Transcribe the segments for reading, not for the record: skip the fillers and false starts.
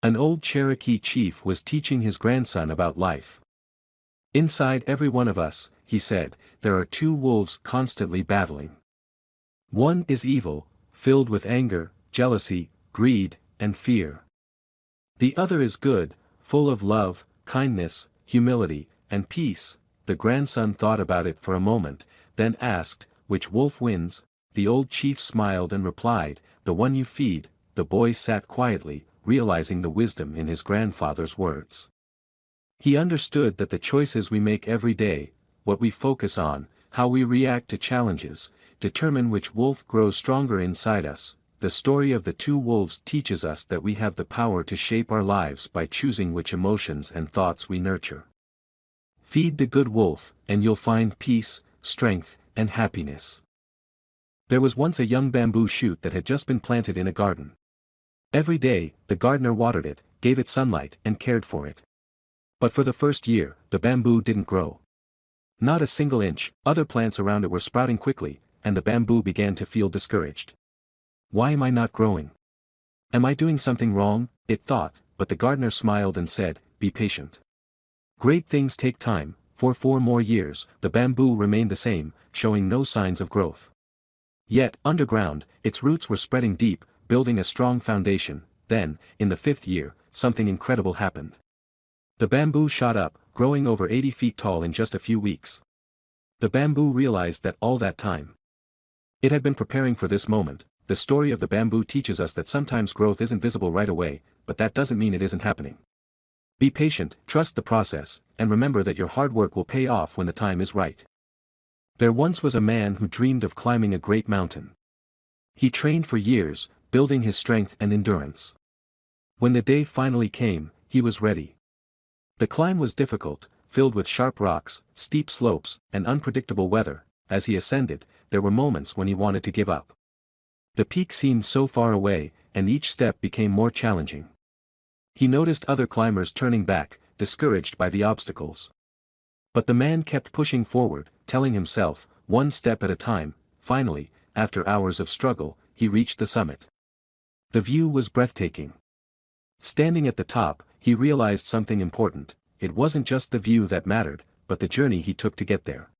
An old Cherokee chief was teaching his grandson about life. Inside every one of us, he said, there are two wolves constantly battling. One is evil, filled with anger, jealousy, greed, and fear. The other is good, full of love, kindness, humility, and peace. The grandson thought about it for a moment, then asked, which wolf wins? The old chief smiled and replied, the one you feed. The boy sat quietly, realizing the wisdom in his grandfather's words. He understood that the choices we make every day, what we focus on, how we react to challenges, determine which wolf grows stronger inside us. The story of the two wolves teaches us that we have the power to shape our lives by choosing which emotions and thoughts we nurture. Feed the good wolf, and you'll find peace, strength, and happiness. There was once a young bamboo shoot that had just been planted in a garden. Every day, the gardener watered it, gave it sunlight, and cared for it. But for the first year, the bamboo didn't grow. Not a single inch. Other plants around it were sprouting quickly, and the bamboo began to feel discouraged. Why am I not growing? Am I doing something wrong? It thought, but the gardener smiled and said, be patient. Great things take time. For 4 more years, the bamboo remained the same, showing no signs of growth. Yet, underground, its roots were spreading deep, building a strong foundation. Then, in the 5th year, something incredible happened. The bamboo shot up, growing over 80 feet tall in just a few weeks. The bamboo realized that all that time, it had been preparing for this moment. The story of the bamboo teaches us that sometimes growth isn't visible right away, but that doesn't mean it isn't happening. Be patient, trust the process, and remember that your hard work will pay off when the time is right. There once was a man who dreamed of climbing a great mountain. He trained for years, building his strength and endurance. When the day finally came, he was ready. The climb was difficult, filled with sharp rocks, steep slopes, and unpredictable weather. As he ascended, there were moments when he wanted to give up. The peak seemed so far away, and each step became more challenging. He noticed other climbers turning back, discouraged by the obstacles. But the man kept pushing forward, telling himself, one step at a time. Finally, after hours of struggle, he reached the summit. The view was breathtaking. Standing at the top, he realized something important. It wasn't just the view that mattered, but the journey he took to get there.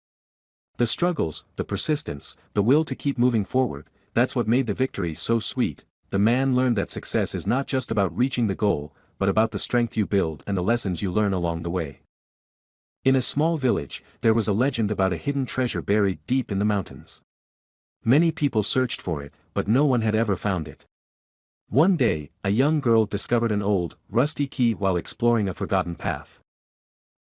The struggles, the persistence, the will to keep moving forward, that's what made the victory so sweet. The man learned that success is not just about reaching the goal, but about the strength you build and the lessons you learn along the way. In a small village, there was a legend about a hidden treasure buried deep in the mountains. Many people searched for it, but no one had ever found it. One day, a young girl discovered an old, rusty key while exploring a forgotten path.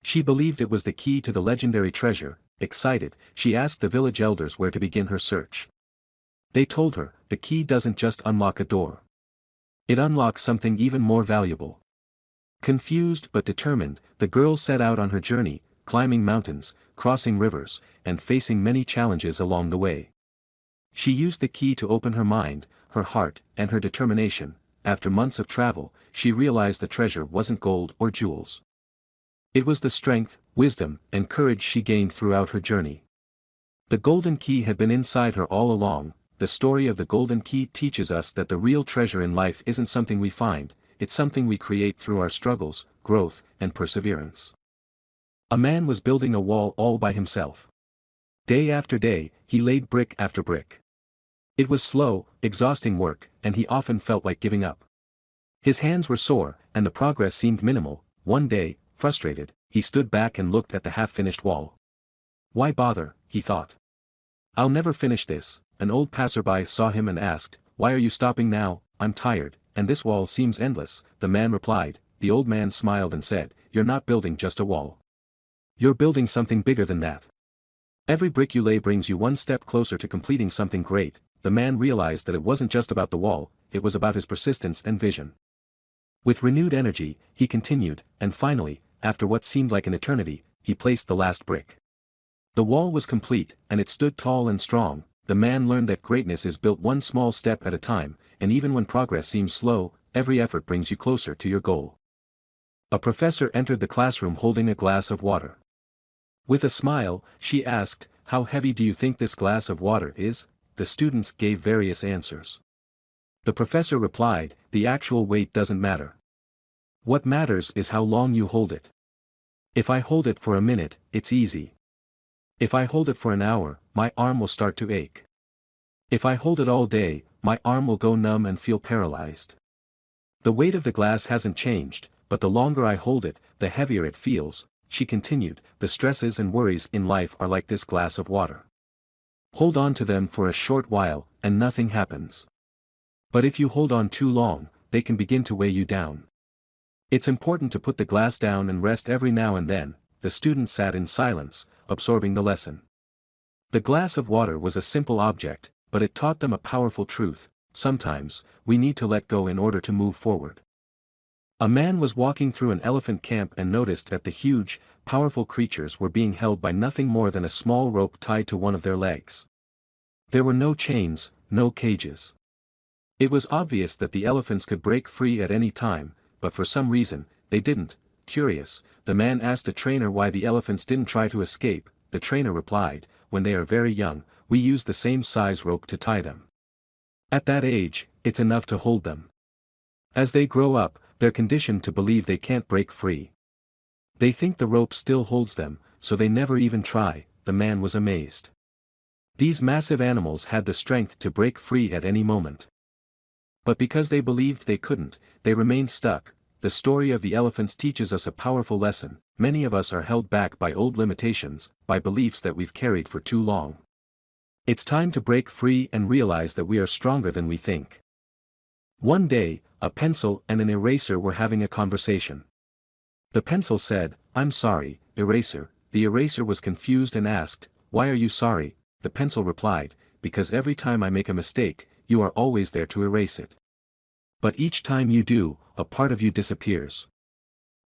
She believed it was the key to the legendary treasure. Excited, she asked the village elders where to begin her search. They told her, the key doesn't just unlock a door. It unlocks something even more valuable. Confused but determined, the girl set out on her journey, climbing mountains, crossing rivers, and facing many challenges along the way. She used the key to open her mind, her heart, and her determination. After months of travel, she realized the treasure wasn't gold or jewels. It was the strength, wisdom, and courage she gained throughout her journey. The golden key had been inside her all along. The story of the golden key teaches us that the real treasure in life isn't something we find, it's something we create through our struggles, growth, and perseverance. A man was building a wall all by himself. Day after day, he laid brick after brick. It was slow, exhausting work, and he often felt like giving up. His hands were sore, and the progress seemed minimal. One day, frustrated, he stood back and looked at the half-finished wall. Why bother, he thought. I'll never finish this. An old passerby saw him and asked, why are you stopping now? I'm tired, and this wall seems endless. The man replied. The old man smiled and said, you're not building just a wall. You're building something bigger than that. Every brick you lay brings you one step closer to completing something great. The man realized that it wasn't just about the wall, it was about his persistence and vision. With renewed energy, he continued, and finally, after what seemed like an eternity, he placed the last brick. The wall was complete, and it stood tall and strong. The man learned that greatness is built one small step at a time, and even when progress seems slow, every effort brings you closer to your goal. A professor entered the classroom holding a glass of water. With a smile, she asked, how heavy do you think this glass of water is? The students gave various answers. The professor replied, the actual weight doesn't matter. What matters is how long you hold it. If I hold it for a minute, it's easy. If I hold it for an hour, my arm will start to ache. If I hold it all day, my arm will go numb and feel paralyzed. The weight of the glass hasn't changed, but the longer I hold it, the heavier it feels, she continued. The stresses and worries in life are like this glass of water. Hold on to them for a short while, and nothing happens. But if you hold on too long, they can begin to weigh you down. It's important to put the glass down and rest every now and then. The student sat in silence, absorbing the lesson. The glass of water was a simple object, but it taught them a powerful truth. Sometimes, we need to let go in order to move forward. A man was walking through an elephant camp and noticed that the huge, powerful creatures were being held by nothing more than a small rope tied to one of their legs. There were no chains, no cages. It was obvious that the elephants could break free at any time, but for some reason, they didn't. Curious, the man asked a trainer why the elephants didn't try to escape. The trainer replied, "When they are very young, we use the same size rope to tie them. At that age, it's enough to hold them. As they grow up, they're conditioned to believe they can't break free. They think the rope still holds them, so they never even try." The man was amazed. These massive animals had the strength to break free at any moment. But because they believed they couldn't, they remained stuck. The story of the elephants teaches us a powerful lesson. Many of us are held back by old limitations, by beliefs that we've carried for too long. It's time to break free and realize that we are stronger than we think. One day, a pencil and an eraser were having a conversation. The pencil said, "I'm sorry, eraser." The eraser was confused and asked, "Why are you sorry?" The pencil replied, "Because every time I make a mistake, you are always there to erase it. But each time you do, a part of you disappears.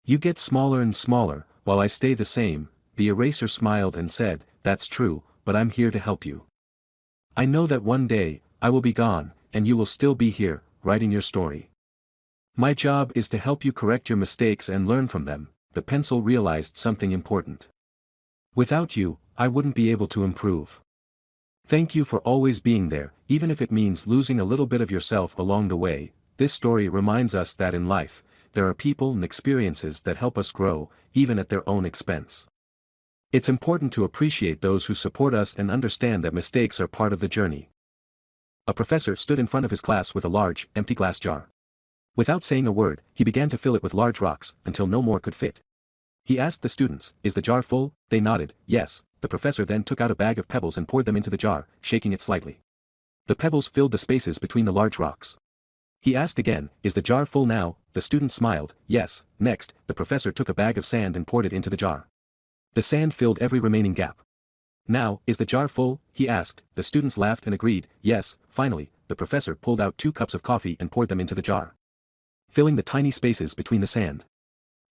You get smaller and smaller, while I stay the same." The eraser smiled and said, "That's true, but I'm here to help you. I know that one day, I will be gone, and you will still be here, writing your story. My job is to help you correct your mistakes and learn from them." The pencil realized something important. "Without you, I wouldn't be able to improve. Thank you for always being there, even if it means losing a little bit of yourself along the way." This story reminds us that in life, there are people and experiences that help us grow, even at their own expense. It's important to appreciate those who support us and understand that mistakes are part of the journey. A professor stood in front of his class with a large, empty glass jar. Without saying a word, he began to fill it with large rocks, until no more could fit. He asked the students, "Is the jar full?" They nodded, "Yes." The professor then took out a bag of pebbles and poured them into the jar, shaking it slightly. The pebbles filled the spaces between the large rocks. He asked again, "Is the jar full now?" The students smiled, "Yes." Next, the professor took a bag of sand and poured it into the jar. The sand filled every remaining gap. "Now, is the jar full?" he asked. The students laughed and agreed, "Yes." Finally, the professor pulled out 2 cups of coffee and poured them into the jar, filling the tiny spaces between the sand.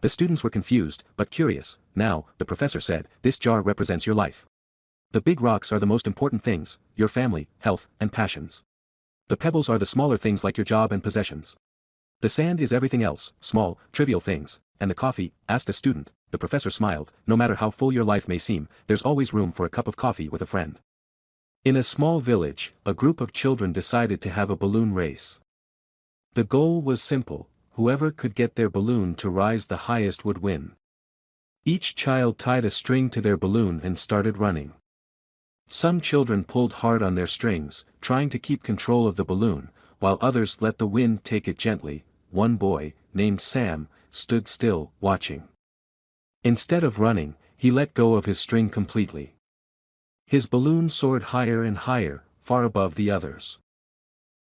The students were confused, but curious. "Now," the professor said, "this jar represents your life. The big rocks are the most important things, your family, health, and passions. The pebbles are the smaller things like your job and possessions. The sand is everything else, small, trivial things." "And the coffee?" asked a student. The professor smiled, "No matter how full your life may seem, there's always room for a cup of coffee with a friend." In a small village, a group of children decided to have a balloon race. The goal was simple: whoever could get their balloon to rise the highest would win. Each child tied a string to their balloon and started running. Some children pulled hard on their strings, trying to keep control of the balloon, while others let the wind take it gently. One boy, named Sam, stood still, watching. Instead of running, he let go of his string completely. His balloon soared higher and higher, far above the others.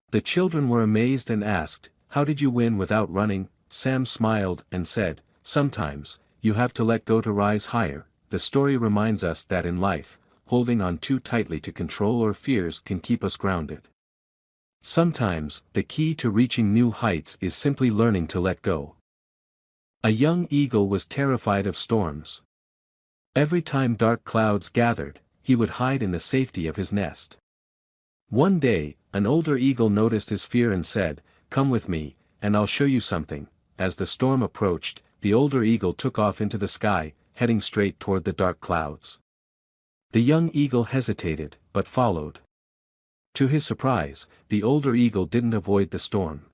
The children were amazed and asked, "How did you win without running?" Sam smiled and said, "Sometimes, you have to let go to rise higher." The story reminds us that in life, holding on too tightly to control or fears can keep us grounded. Sometimes, the key to reaching new heights is simply learning to let go. A young eagle was terrified of storms. Every time dark clouds gathered, he would hide in the safety of his nest. One day, an older eagle noticed his fear and said, "Come with me, and I'll show you something." As the storm approached, the older eagle took off into the sky, heading straight toward the dark clouds. The young eagle hesitated, but followed. To his surprise, the older eagle didn't avoid the storm.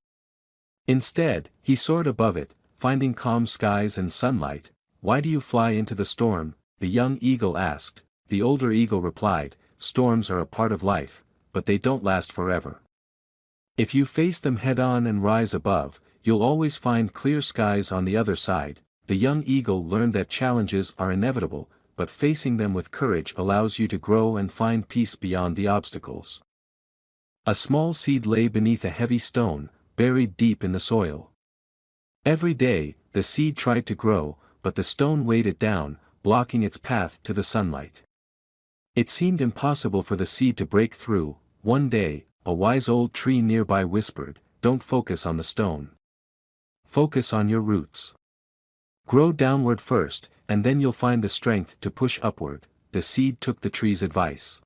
Instead, he soared above it, finding calm skies and sunlight. Why do you fly into the storm? The young eagle asked. The older eagle replied, storms are a part of life, but they don't last forever. If you face them head-on and rise above, you'll always find clear skies on the other side. The young eagle learned that challenges are inevitable, but facing them with courage allows you to grow and find peace beyond the obstacles. A small seed lay beneath a heavy stone, buried deep in the soil. Every day, the seed tried to grow, but the stone weighed it down, blocking its path to the sunlight. It seemed impossible for the seed to break through. One day, a wise old tree nearby whispered, "Don't focus on the stone. Focus on your roots. Grow downward first, and then you'll find the strength to push upward." The seed took the tree's advice.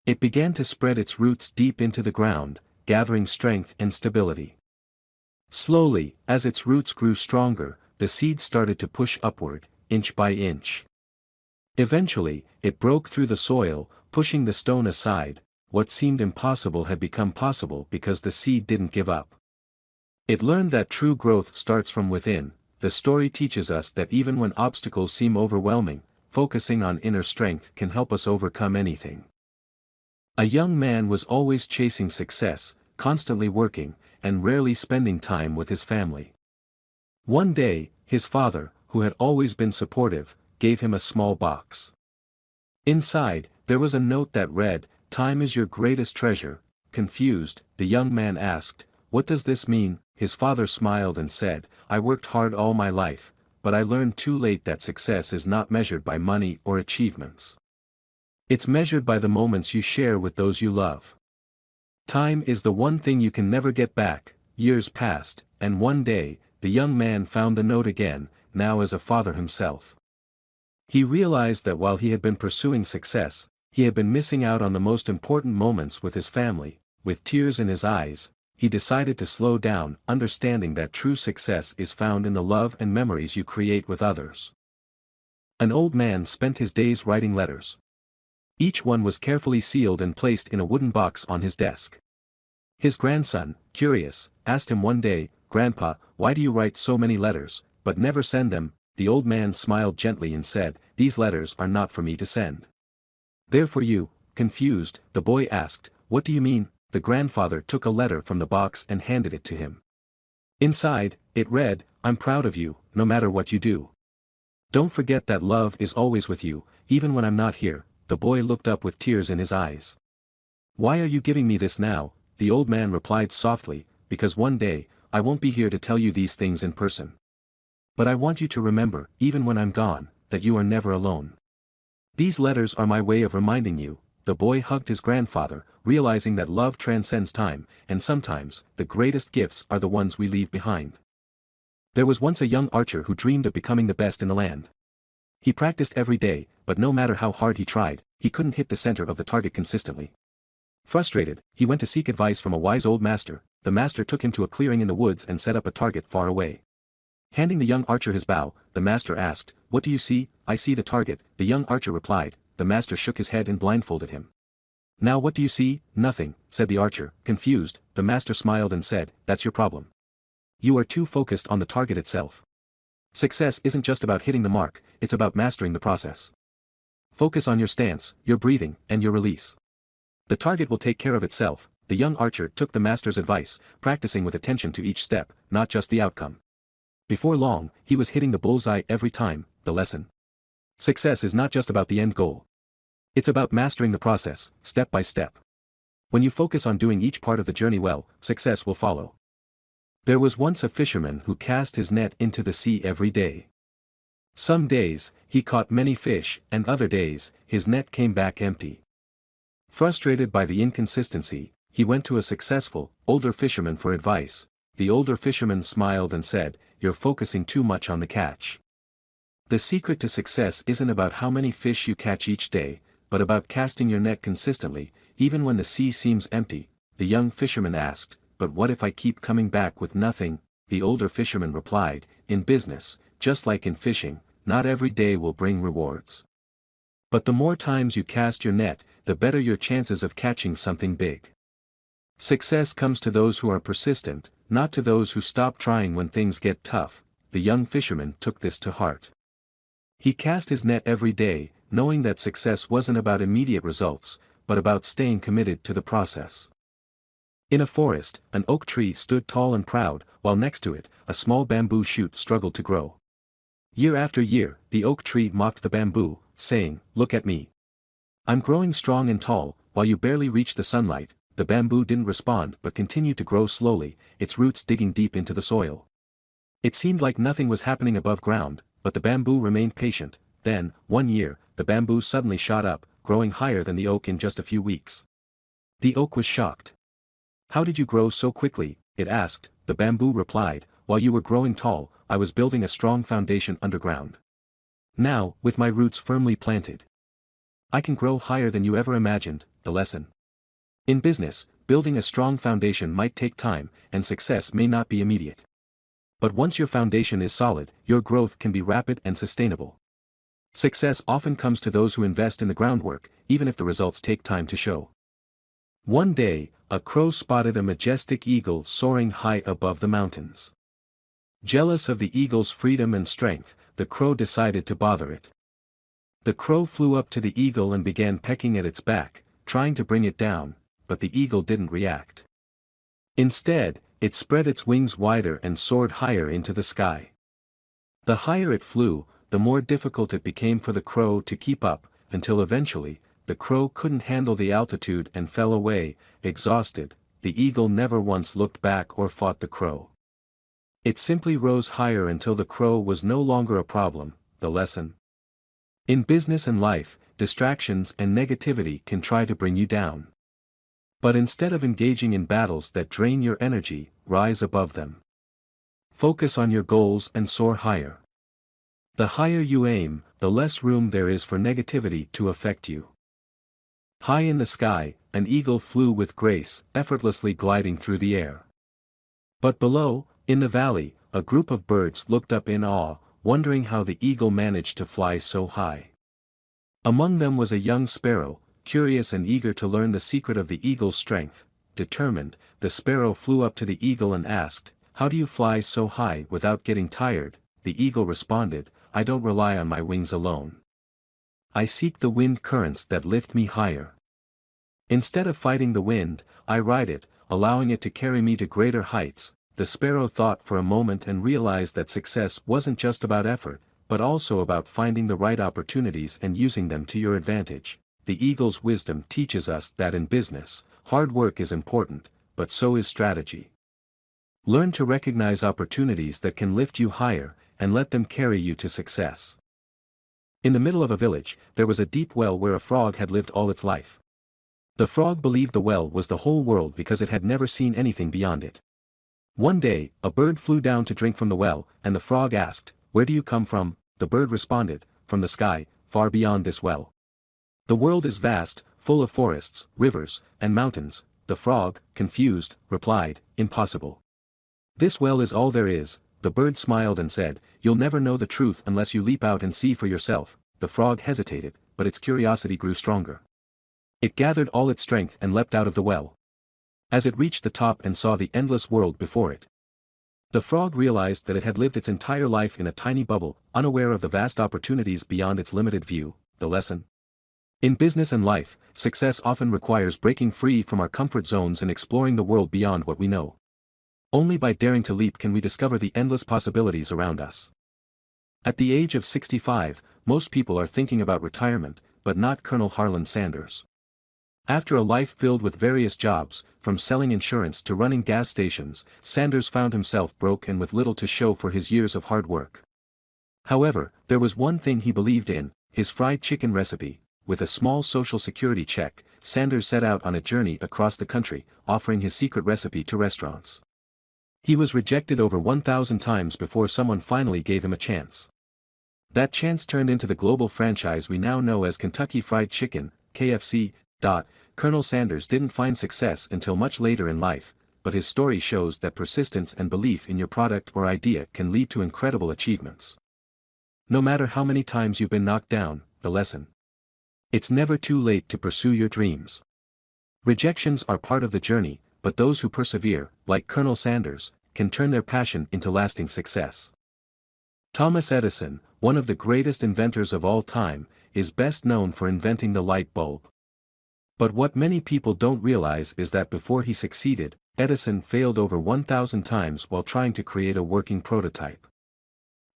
It began to spread its roots deep into the ground, gathering strength and stability. Slowly, as its roots grew stronger, the seed started to push upward, inch by inch. Eventually, it broke through the soil, pushing the stone aside. What seemed impossible had become possible because the seed didn't give up. It learned that true growth starts from within. The story teaches us that even when obstacles seem overwhelming, focusing on inner strength can help us overcome anything. A young man was always chasing success, constantly working, and rarely spending time with his family. One day, his father, who had always been supportive, gave him a small box. Inside, there was a note that read, "Time is your greatest treasure." Confused, the young man asked, "What does this mean?" His father smiled and said, "I worked hard all my life, but I learned too late that success is not measured by money or achievements. It's measured by the moments you share with those you love. Time is the one thing you can never get back." Years passed, and one day, the young man found the note again, now as a father himself. He realized that while he had been pursuing success, he had been missing out on the most important moments with his family. With tears in his eyes, he decided to slow down, understanding that true success is found in the love and memories you create with others. An old man spent his days writing letters. Each one was carefully sealed and placed in a wooden box on his desk. His grandson, curious, asked him one day, "Grandpa, why do you write so many letters, but never send them?" The old man smiled gently and said, "These letters are not for me to send. They're for you." Confused, the boy asked, "What do you mean?" The grandfather took a letter from the box and handed it to him. Inside, it read, "I'm proud of you, no matter what you do. Don't forget that love is always with you, even when I'm not here." The boy looked up with tears in his eyes. "Why are you giving me this now?" The old man replied softly, "Because one day, I won't be here to tell you these things in person. But I want you to remember, even when I'm gone, that you are never alone. These letters are my way of reminding you." The boy hugged his grandfather, realizing that love transcends time, and sometimes, the greatest gifts are the ones we leave behind. There was once a young archer who dreamed of becoming the best in the land. He practiced every day, but no matter how hard he tried, he couldn't hit the center of the target consistently. Frustrated, he went to seek advice from a wise old master. The master took him to a clearing in the woods and set up a target far away. Handing the young archer his bow, the master asked, "What do you see?" "I see the target," the young archer replied. The master shook his head and blindfolded him. "Now what do you see?" "Nothing," said the archer. Confused, the master smiled and said, "That's your problem. You are too focused on the target itself. Success isn't just about hitting the mark, it's about mastering the process. Focus on your stance, your breathing, and your release. The target will take care of itself." The young archer took the master's advice, practicing with attention to each step, not just the outcome. Before long, he was hitting the bullseye every time. The lesson: success is not just about the end goal. It's about mastering the process, step by step. When you focus on doing each part of the journey well, success will follow. There was once a fisherman who cast his net into the sea every day. Some days, he caught many fish, and other days, his net came back empty. Frustrated by the inconsistency, he went to a successful, older fisherman for advice. The older fisherman smiled and said, "You're focusing too much on the catch. The secret to success isn't about how many fish you catch each day, but about casting your net consistently, even when the sea seems empty." The young fisherman asked, "But what if I keep coming back with nothing?" The older fisherman replied, "In business, just like in fishing, not every day will bring rewards. But the more times you cast your net, the better your chances of catching something big. Success comes to those who are persistent, not to those who stop trying when things get tough." the young fisherman took this to heart. He cast his net every day, knowing that success wasn't about immediate results, but about staying committed to the process. In a forest, an oak tree stood tall and proud, while next to it, a small bamboo shoot struggled to grow. Year after year, the oak tree mocked the bamboo, saying, "Look at me. I'm growing strong and tall." While you barely reached the sunlight, the bamboo didn't respond but continued to grow slowly, its roots digging deep into the soil. It seemed like nothing was happening above ground, but the bamboo remained patient. Then, one year, the bamboo suddenly shot up, growing higher than the oak in just a few weeks. The oak was shocked. "How did you grow so quickly?" it asked. The bamboo replied, "While you were growing tall, I was building a strong foundation underground. Now, with my roots firmly planted, I can grow higher than you ever imagined." The lesson. In business, building a strong foundation might take time, and success may not be immediate. But once your foundation is solid, your growth can be rapid and sustainable. Success often comes to those who invest in the groundwork, even if the results take time to show. One day, a crow spotted a majestic eagle soaring high above the mountains. Jealous of the eagle's freedom and strength, the crow decided to bother it. The crow flew up to the eagle and began pecking at its back, trying to bring it down, but the eagle didn't react. Instead, it spread its wings wider and soared higher into the sky. The higher it flew, the more difficult it became for the crow to keep up, until eventually, the crow couldn't handle the altitude and fell away, exhausted. The eagle never once looked back or fought the crow. It simply rose higher until the crow was no longer a problem. The lesson. In business and life, distractions and negativity can try to bring you down. But instead of engaging in battles that drain your energy, rise above them. Focus on your goals and soar higher. The higher you aim, the less room there is for negativity to affect you. High in the sky, an eagle flew with grace, effortlessly gliding through the air. But below, in the valley, a group of birds looked up in awe, wondering how the eagle managed to fly so high. Among them was a young sparrow, curious and eager to learn the secret of the eagle's strength. Determined, the sparrow flew up to the eagle and asked, "How do you fly so high without getting tired?" The eagle responded, "I don't rely on my wings alone. I seek the wind currents that lift me higher. Instead of fighting the wind, I ride it, allowing it to carry me to greater heights." The sparrow thought for a moment and realized that success wasn't just about effort, but also about finding the right opportunities and using them to your advantage. The eagle's wisdom teaches us that in business, hard work is important, but so is strategy. Learn to recognize opportunities that can lift you higher, and let them carry you to success. In the middle of a village, there was a deep well where a frog had lived all its life. The frog believed the well was the whole world because it had never seen anything beyond it. One day, a bird flew down to drink from the well, and the frog asked, "Where do you come from?" The bird responded, "From the sky, far beyond this well. The world is vast, full of forests, rivers, and mountains." The frog, confused, replied, "Impossible. This well is all there is." The bird smiled and said, "You'll never know the truth unless you leap out and see for yourself." The frog hesitated, but its curiosity grew stronger. It gathered all its strength and leapt out of the well. As it reached the top and saw the endless world before it, the frog realized that it had lived its entire life in a tiny bubble, unaware of the vast opportunities beyond its limited view. The lesson. In business and life, success often requires breaking free from our comfort zones and exploring the world beyond what we know. Only by daring to leap can we discover the endless possibilities around us. At the age of 65, most people are thinking about retirement, but not Colonel Harlan Sanders. After a life filled with various jobs, from selling insurance to running gas stations, Sanders found himself broke and with little to show for his years of hard work. However, there was one thing he believed in, his fried chicken recipe. With a small social security check, Sanders set out on a journey across the country, offering his secret recipe to restaurants. He was rejected over 1,000 times before someone finally gave him a chance. That chance turned into the global franchise we now know as Kentucky Fried Chicken, KFC. Colonel Sanders didn't find success until much later in life, but his story shows that persistence and belief in your product or idea can lead to incredible achievements. No matter how many times you've been knocked down, the lesson. It's never too late to pursue your dreams. Rejections are part of the journey, but those who persevere, like Colonel Sanders, can turn their passion into lasting success. Thomas Edison, one of the greatest inventors of all time, is best known for inventing the light bulb. But what many people don't realize is that before he succeeded, Edison failed over 1,000 times while trying to create a working prototype.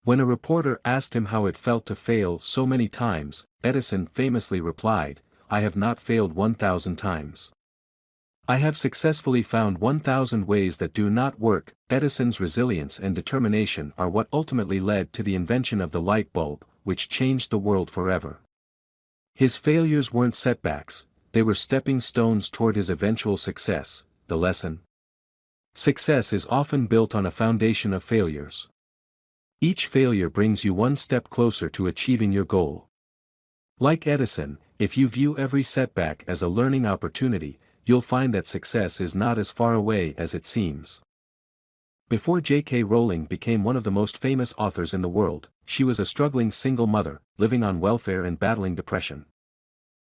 When a reporter asked him how it felt to fail so many times, Edison famously replied, "I have not failed 1,000 times. I have successfully found 1,000 ways that do not work." Edison's resilience and determination are what ultimately led to the invention of the light bulb, which changed the world forever. His failures weren't setbacks, they were stepping stones toward his eventual success. The lesson: success is often built on a foundation of failures. Each failure brings you one step closer to achieving your goal. Like Edison, if you view every setback as a learning opportunity, you'll find that success is not as far away as it seems. Before J.K. Rowling became one of the most famous authors in the world, she was a struggling single mother, living on welfare and battling depression.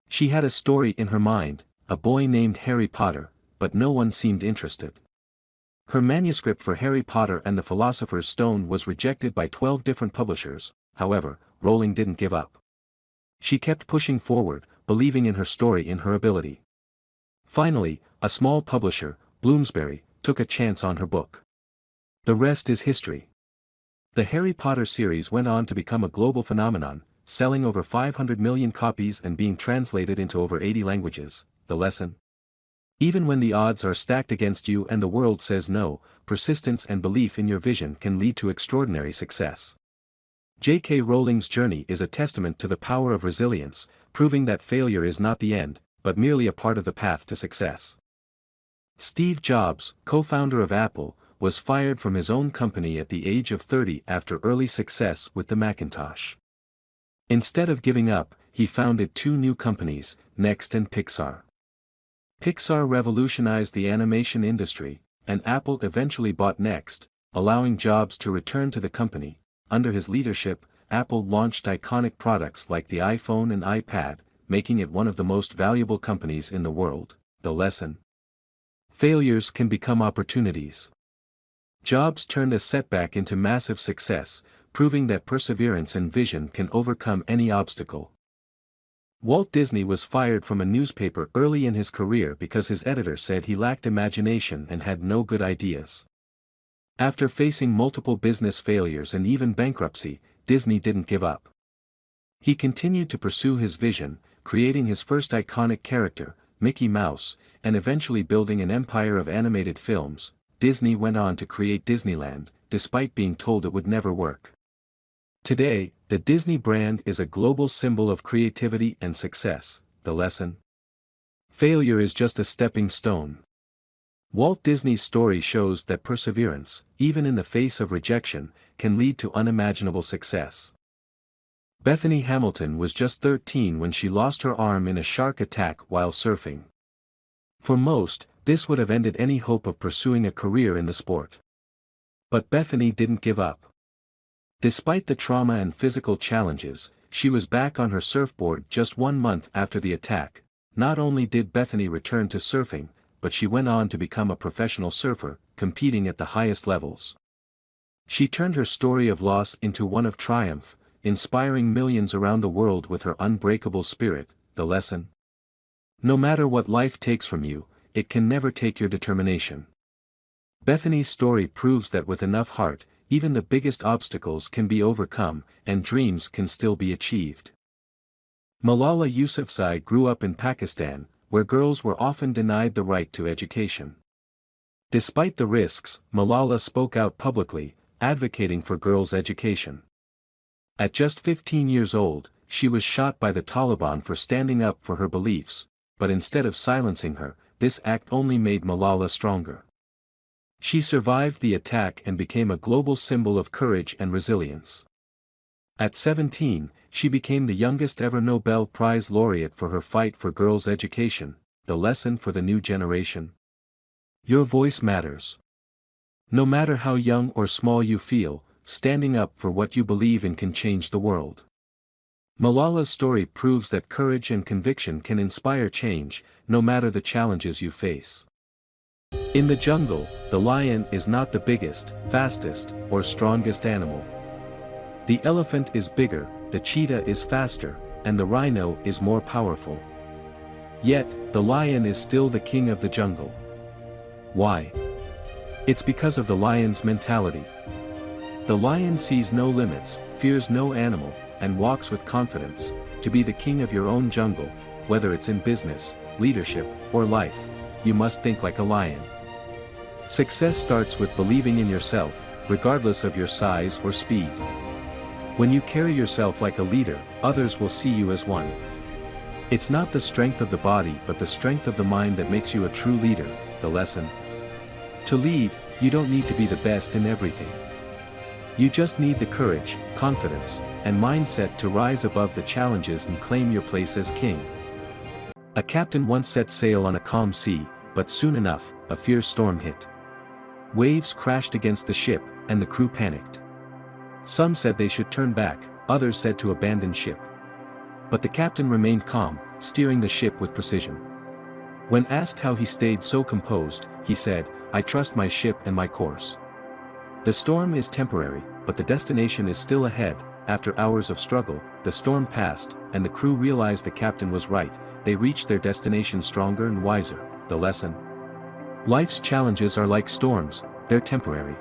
She had a story in her mind, a boy named Harry Potter, but no one seemed interested. Her manuscript for Harry Potter and the Philosopher's Stone was rejected by 12 different publishers. However, Rowling didn't give up. She kept pushing forward, believing in her story and her ability. Finally, a small publisher, Bloomsbury, took a chance on her book. The rest is history. The Harry Potter series went on to become a global phenomenon, selling over 500 million copies and being translated into over 80 languages. The lesson: even when the odds are stacked against you and the world says no, persistence and belief in your vision can lead to extraordinary success. J.K. Rowling's journey is a testament to the power of resilience, proving that failure is not the end, but merely a part of the path to success. Steve Jobs, co-founder of Apple, was fired from his own company at the age of 30 after early success with the Macintosh. Instead of giving up, he founded two new companies, Next and Pixar. Pixar revolutionized the animation industry, and Apple eventually bought Next, allowing Jobs to return to the company. Under his leadership, Apple launched iconic products like the iPhone and iPad, making it one of the most valuable companies in the world. The lesson: failures can become opportunities. Jobs turned a setback into massive success, proving that perseverance and vision can overcome any obstacle. Walt Disney was fired from a newspaper early in his career because his editor said he lacked imagination and had no good ideas. After facing multiple business failures and even bankruptcy, Disney didn't give up. He continued to pursue his vision, creating his first iconic character, Mickey Mouse, and eventually building an empire of animated films. Disney went on to create Disneyland, despite being told it would never work. Today, the Disney brand is a global symbol of creativity and success. The lesson: failure is just a stepping stone. Walt Disney's story shows that perseverance, even in the face of rejection, can lead to unimaginable success. Bethany Hamilton was just 13 when she lost her arm in a shark attack while surfing. For most, this would have ended any hope of pursuing a career in the sport. But Bethany didn't give up. Despite the trauma and physical challenges, she was back on her surfboard just 1 month after the attack. Not only did Bethany return to surfing, but she went on to become a professional surfer, competing at the highest levels. She turned her story of loss into one of triumph, inspiring millions around the world with her unbreakable spirit. The lesson: no matter what life takes from you, it can never take your determination. Bethany's story proves that with enough heart, even the biggest obstacles can be overcome, and dreams can still be achieved. Malala Yousafzai grew up in Pakistan, where girls were often denied the right to education. Despite the risks, Malala spoke out publicly, advocating for girls' education. At just 15 years old, she was shot by the Taliban for standing up for her beliefs, but instead of silencing her, this act only made Malala stronger. She survived the attack and became a global symbol of courage and resilience. At 17, she became the youngest ever Nobel Prize laureate for her fight for girls' education. The lesson for the new generation: your voice matters. No matter how young or small you feel, standing up for what you believe in can change the world. Malala's story proves that courage and conviction can inspire change, no matter the challenges you face. In the jungle, the lion is not the biggest, fastest, or strongest animal. The elephant is bigger, the cheetah is faster, and the rhino is more powerful. Yet, the lion is still the king of the jungle. Why? It's because of the lion's mentality. The lion sees no limits, fears no animal, and walks with confidence. To be the king of your own jungle, whether it's in business, leadership, or life, you must think like a lion. Success starts with believing in yourself, regardless of your size or speed. When you carry yourself like a leader, others will see you as one. It's not the strength of the body but the strength of the mind that makes you a true leader. The lesson. To lead, you don't need to be the best in everything. You just need the courage, confidence, and mindset to rise above the challenges and claim your place as king. A captain once set sail on a calm sea, but soon enough, a fierce storm hit. Waves crashed against the ship, and the crew panicked. Some said they should turn back, others said to abandon ship. But the captain remained calm, steering the ship with precision. When asked how he stayed so composed, he said, "I trust my ship and my course. The storm is temporary, but the destination is still ahead." After hours of struggle, the storm passed, and the crew realized the captain was right. They reached their destination stronger and wiser. The lesson. Life's challenges are like storms, they're temporary.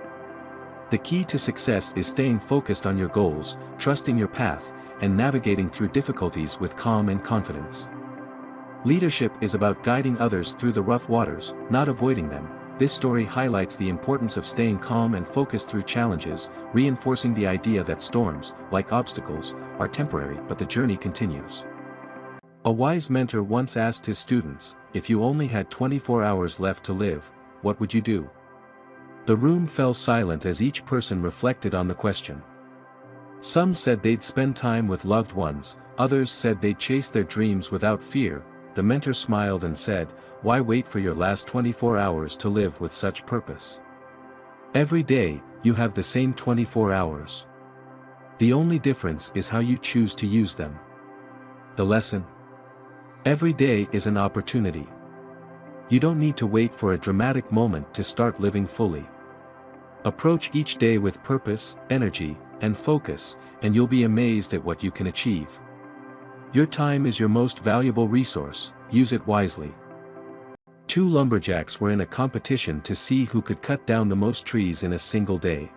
The key to success is staying focused on your goals, trusting your path, and navigating through difficulties with calm and confidence. Leadership is about guiding others through the rough waters, not avoiding them. This story highlights the importance of staying calm and focused through challenges, reinforcing the idea that storms, like obstacles, are temporary but the journey continues. A wise mentor once asked his students, "If you only had 24 hours left to live, what would you do?" The room fell silent as each person reflected on the question. Some said they'd spend time with loved ones, others said they'd chase their dreams without fear. The mentor smiled and said, "Why wait for your last 24 hours to live with such purpose? Every day, you have the same 24 hours. The only difference is how you choose to use them." The lesson. Every day is an opportunity. You don't need to wait for a dramatic moment to start living fully. Approach each day with purpose, energy, and focus, and you'll be amazed at what you can achieve. Your time is your most valuable resource, use it wisely. Two lumberjacks were in a competition to see who could cut down the most trees in a single day.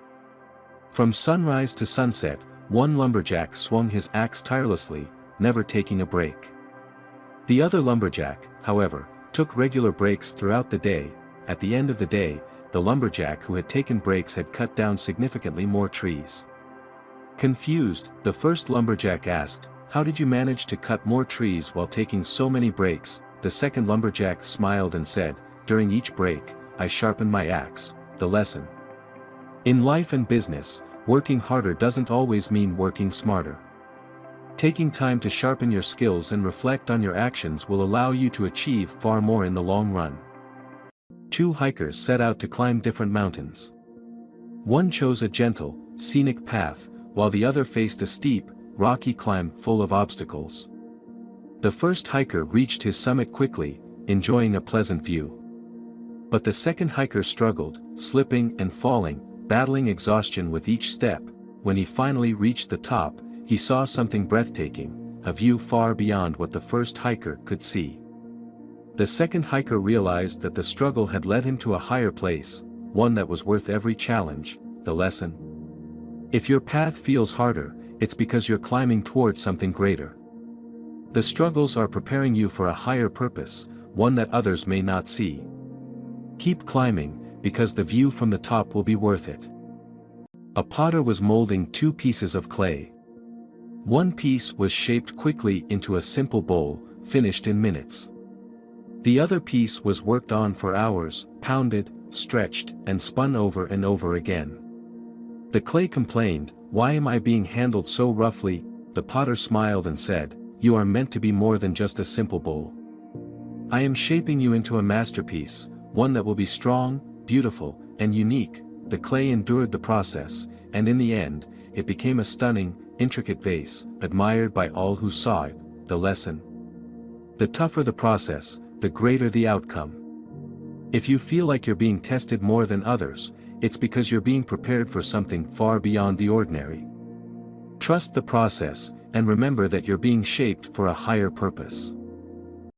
From sunrise to sunset, one lumberjack swung his axe tirelessly, never taking a break. The other lumberjack, however, took regular breaks throughout the day. At the end of the day, the lumberjack who had taken breaks had cut down significantly more trees. Confused, the first lumberjack asked, "How did you manage to cut more trees while taking so many breaks?" The second lumberjack smiled and said, "During each break, I sharpened my axe." The lesson. In life and business, working harder doesn't always mean working smarter. Taking time to sharpen your skills and reflect on your actions will allow you to achieve far more in the long run. Two hikers set out to climb different mountains. One chose a gentle, scenic path, while the other faced a steep, rocky climb full of obstacles. The first hiker reached his summit quickly, enjoying a pleasant view. But the second hiker struggled, slipping and falling, battling exhaustion with each step. When he finally reached the top, he saw something breathtaking, a view far beyond what the first hiker could see. The second hiker realized that the struggle had led him to a higher place, one that was worth every challenge. The lesson. If your path feels harder, it's because you're climbing towards something greater. The struggles are preparing you for a higher purpose, one that others may not see. Keep climbing, because the view from the top will be worth it. A potter was molding two pieces of clay. One piece was shaped quickly into a simple bowl, finished in minutes. The other piece was worked on for hours, pounded, stretched, and spun over and over again. The clay complained, "Why am I being handled so roughly?" The potter smiled and said, "You are meant to be more than just a simple bowl. I am shaping you into a masterpiece, one that will be strong, beautiful, and unique." The clay endured the process, and in the end, it became a stunning, intricate vase, admired by all who saw it. The lesson. The tougher the process, the greater the outcome. If you feel like you're being tested more than others, it's because you're being prepared for something far beyond the ordinary. Trust the process, and remember that you're being shaped for a higher purpose.